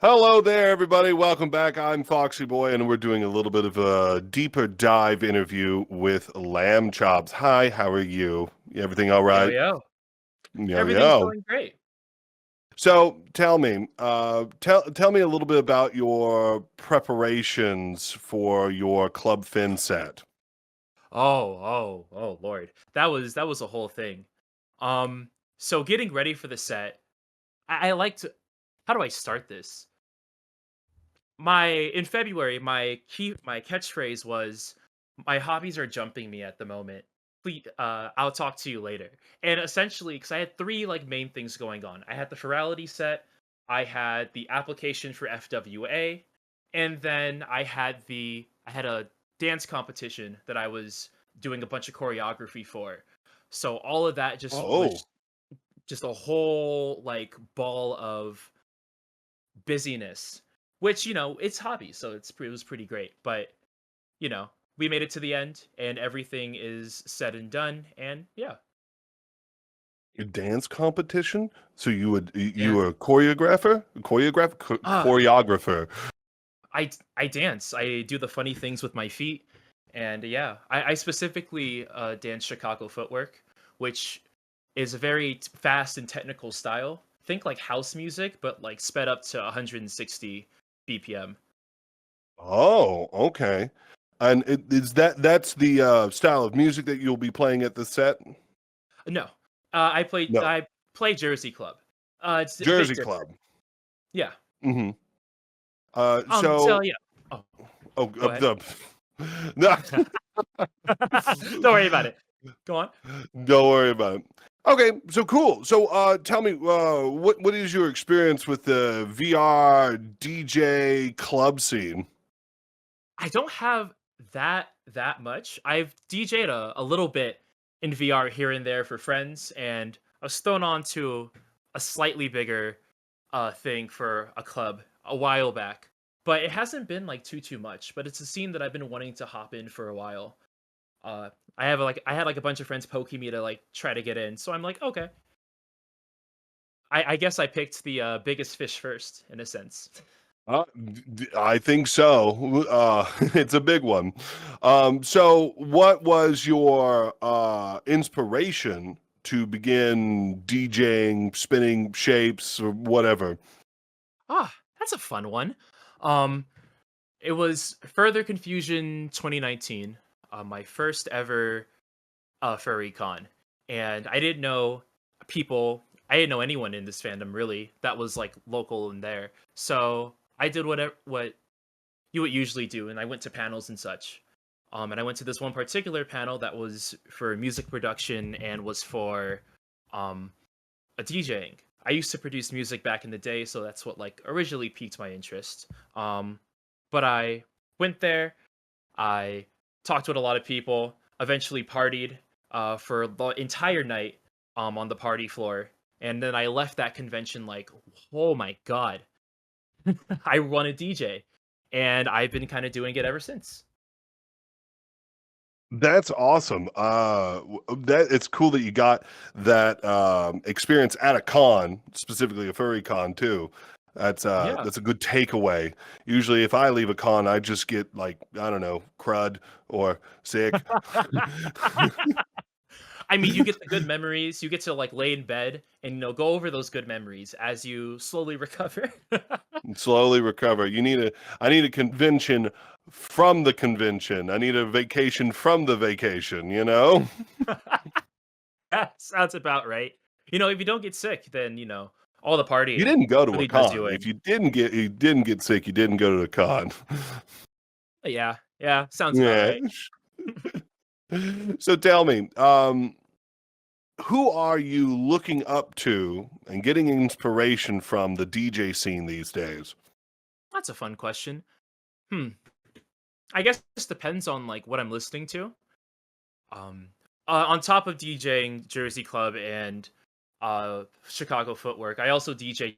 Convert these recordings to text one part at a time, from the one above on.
Hello there, everybody. Welcome back. I'm Foxxyboi, and we're doing a little bit of a deeper dive interview with Lamb Chops. Hi, how are you? Everything all Yo, right? yo. Yo, Everything's yo. going great. So tell me, tell me a little bit about your preparations for your Club Fin set. Oh, Lord. That was a whole thing. So getting ready for the set, I like to how do I start this? My in February, my catchphrase was my hobbies are jumping me at the moment. Please, I'll talk to you later. And essentially, because I had three like main things going on. I had the Furality set, I had the application for FWA, and then I had a dance competition that I was doing a bunch of choreography for. So all of that just Oh, was just a whole like ball of busyness, which it's hobby, so it was pretty great. But we made it to the end, and everything is said and done, and yeah, your dance competition? So you yeah. were a choreographer, Ah, choreographer. I dance. I do the funny things with my feet, and yeah, I specifically dance Chicago footwork, which is a very fast and technical style. Think like house music, but like sped up to 160 BPM. Oh, okay. And that's the style of music that you'll be playing at the set? No, No, I play Jersey Club. It's a bit Jersey different. Club. Yeah. Hmm. So So, yeah. Oh, oh, go ahead. no, Don't worry about it. Go on. don't worry about it. Okay, so cool. So, tell me, what is your experience with the VR DJ club scene? I don't have that much. I've DJ'd a little bit in VR here and there for friends, and I was thrown on to a slightly bigger thing for a club a while back. But it hasn't been like too much. But it's a scene that I've been wanting to hop in for a while. I had like a bunch of friends poking me to like try to get in, so I'm like, okay. I guess I picked the biggest fish first, in a sense. I think so. It's a big one. So what was your inspiration to begin DJing, spinning shapes, or whatever? Ah, that's a fun one. Um, it was Further Confusion 2019, my first ever furry con, and I didn't know anyone in this fandom really that was like local in there. So I did what you would usually do, and I went to panels and such. And I went to this one particular panel that was for music production and was for um a DJing. I used to produce music back in the day, so that's what like originally piqued my interest. But I went there, I talked with a lot of people, eventually partied for the entire night on the party floor, and then I left that convention like, oh my god, I want a DJ, and I've been kind of doing it ever since. That's awesome. That it's cool that you got that experience at a con, specifically a furry con too. Yeah. That's a good takeaway. Usually, if I leave a con, I just get like I don't know, crud or sick. I mean, you get the good memories. You get to like lay in bed and go over those good memories as you slowly recover. Slowly recover. I need a convention from the convention. I need a vacation from the vacation, you know? Yeah, sounds about right. If you don't get sick, then all the You partying didn't go to a really does you con. If in. you didn't get sick, you didn't go to the con. Yeah, yeah, sounds about Yeah. right. So tell me, who are you looking up to and getting inspiration from the DJ scene these days? That's a fun question. Hmm. I guess it just depends on like what I'm listening to. Um, on top of DJing Jersey Club and Chicago Footwork, I also DJ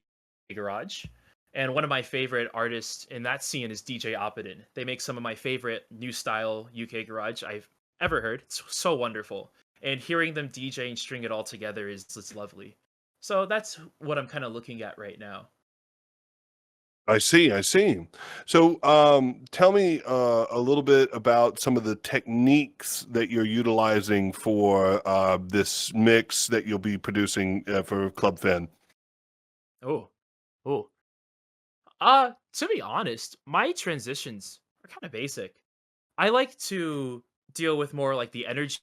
Garage. And one of my favorite artists in that scene is DJ Opidin. They make some of my favorite new style UK garage I've ever heard. It's so wonderful. And hearing them DJ and string it all together is lovely. So that's what I'm kind of looking at right now. I see, I see. So, tell me a little bit about some of the techniques that you're utilizing for this mix that you'll be producing for Club Fin. Oh, oh. To be honest, my transitions are kind of basic. I like to deal with more like the energy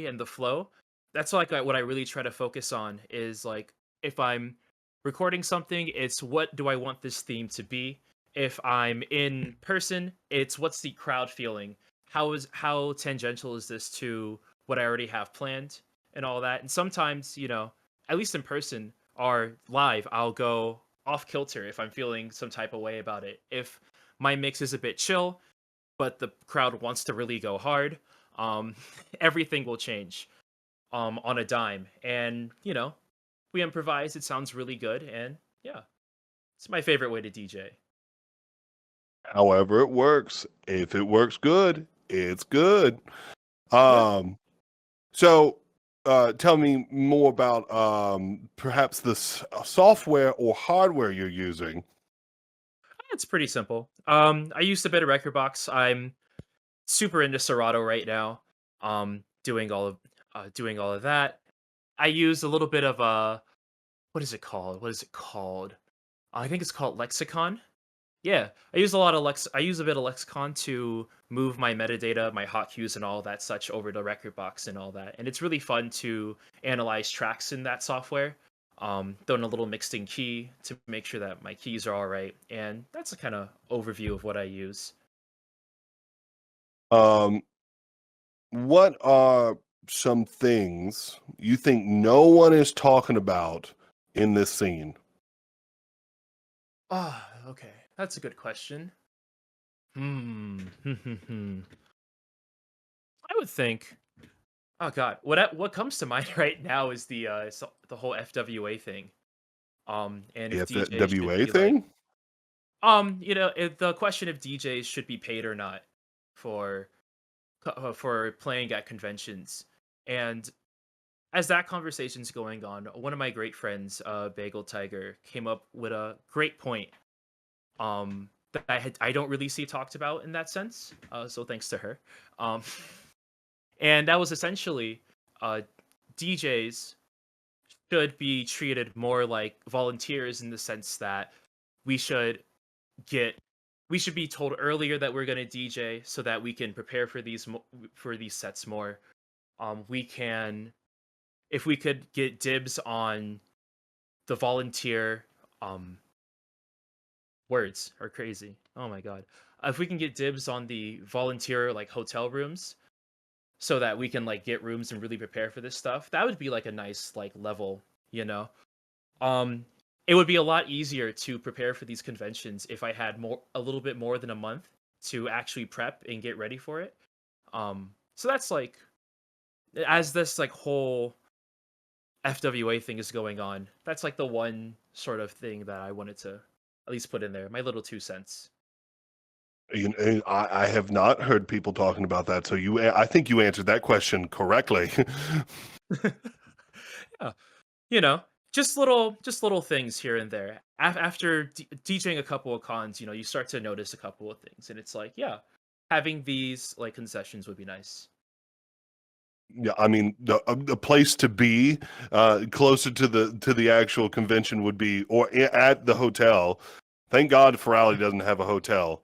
and the flow. That's like what I really try to focus on is like if I'm recording something, it's what do I want this theme to be? If I'm in person, it's what's the crowd feeling? How tangential is this to what I already have planned and all that? And sometimes, at least in person or live, I'll go off kilter if I'm feeling some type of way about it. If my mix is a bit chill, but the crowd wants to really go hard, um, everything will change on a dime. And, we improvise. It sounds really good. And yeah, it's my favorite way to DJ. However it works. If it works good, it's good. Yeah, Um, so tell me more about perhaps the software or hardware you're using. it's pretty simple. I used a bit of Record Box. I'm super into Serato right now. Doing all of that. I use a little bit of what is it called? What is it called? I think it's called Lexicon. Yeah, I use a bit of Lexicon to move my metadata, my hotkeys, and all that such over to Record Box and all that. And it's really fun to analyze tracks in that software. Throwing a little mixed in key to make sure that my keys are all right. And that's a kind of overview of what I use. Um, what are some things you think no one is talking about in this scene? Ah, okay, that's a good question. Hmm. I would think. Oh God, what comes to mind right now is the whole FWA thing. And if If that DJs should WA be like, thing? if the question if DJs should be paid or not for for playing at conventions, and as that conversation's going on, one of my great friends, Bagel Tiger, came up with a great point. That I don't really see talked about in that sense. So thanks to her. Um, and that was essentially, uh, DJs should be treated more like volunteers in the sense that we should get we should be told earlier that we're going to DJ so that we can prepare for for these sets more. We can if we could get dibs on the volunteer um words are crazy. Oh my god. If we can get dibs on the volunteer like hotel rooms so that we can like get rooms and really prepare for this stuff, that would be like a nice like level, you know. Um, it would be a lot easier to prepare for these conventions if I had a little bit more than a month to actually prep and get ready for it. So that's like as this like whole FWA thing is going on, that's like the one sort of thing that I wanted to at least put in there, my little 2 cents. I have not heard people talking about that. So I think you answered that question correctly. Yeah, you know, just little things here and there. After DJing a couple of cons, you start to notice a couple of things, and it's like, yeah, having these like concessions would be nice. Yeah, I mean the place to be closer to the actual convention would be at the hotel. Thank God Furality doesn't have a hotel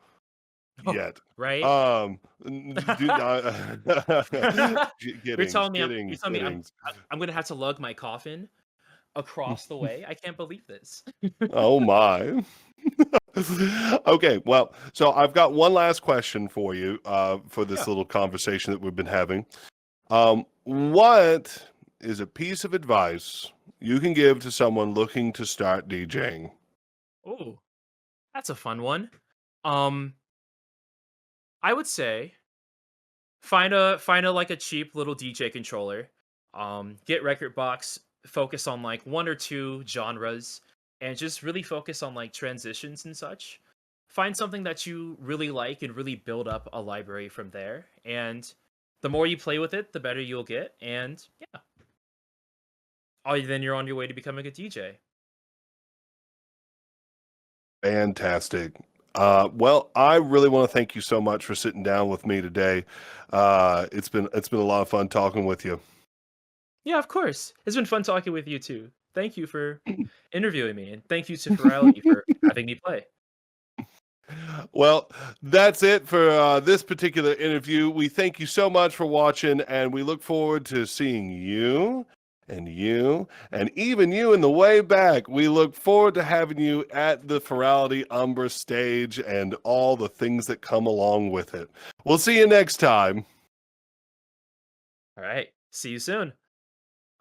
Oh, yet. right? Um, Dude, You're kiddings, telling me you're kiddings, telling me kiddings. I'm gonna have to lug my coffin across the way. I can't believe this. Oh my. Okay, well, so I've got one last question for you for this Yeah. little conversation that we've been having. What is a piece of advice you can give to someone looking to start DJing? Oh, that's a fun one. Um, I would say find a like a cheap little DJ controller. Get record box, focus on like one or two genres, and just really focus on like transitions and such. Find something that you really like and really build up a library from there. And the more you play with it, the better you'll get. And yeah, then you're on your way to becoming a DJ. Fantastic. Well, I really want to thank you so much for sitting down with me today. It's been a lot of fun talking with you. Yeah, of course. It's been fun talking with you too. Thank you for interviewing me, and thank you to Furality for having me play. Well, that's it for this particular interview. We thank you so much for watching, and we look forward to seeing you and even you in the way back. We look forward to having you at the Furality Umbra stage and all the things that come along with it. We'll see you next time. All right. See you soon.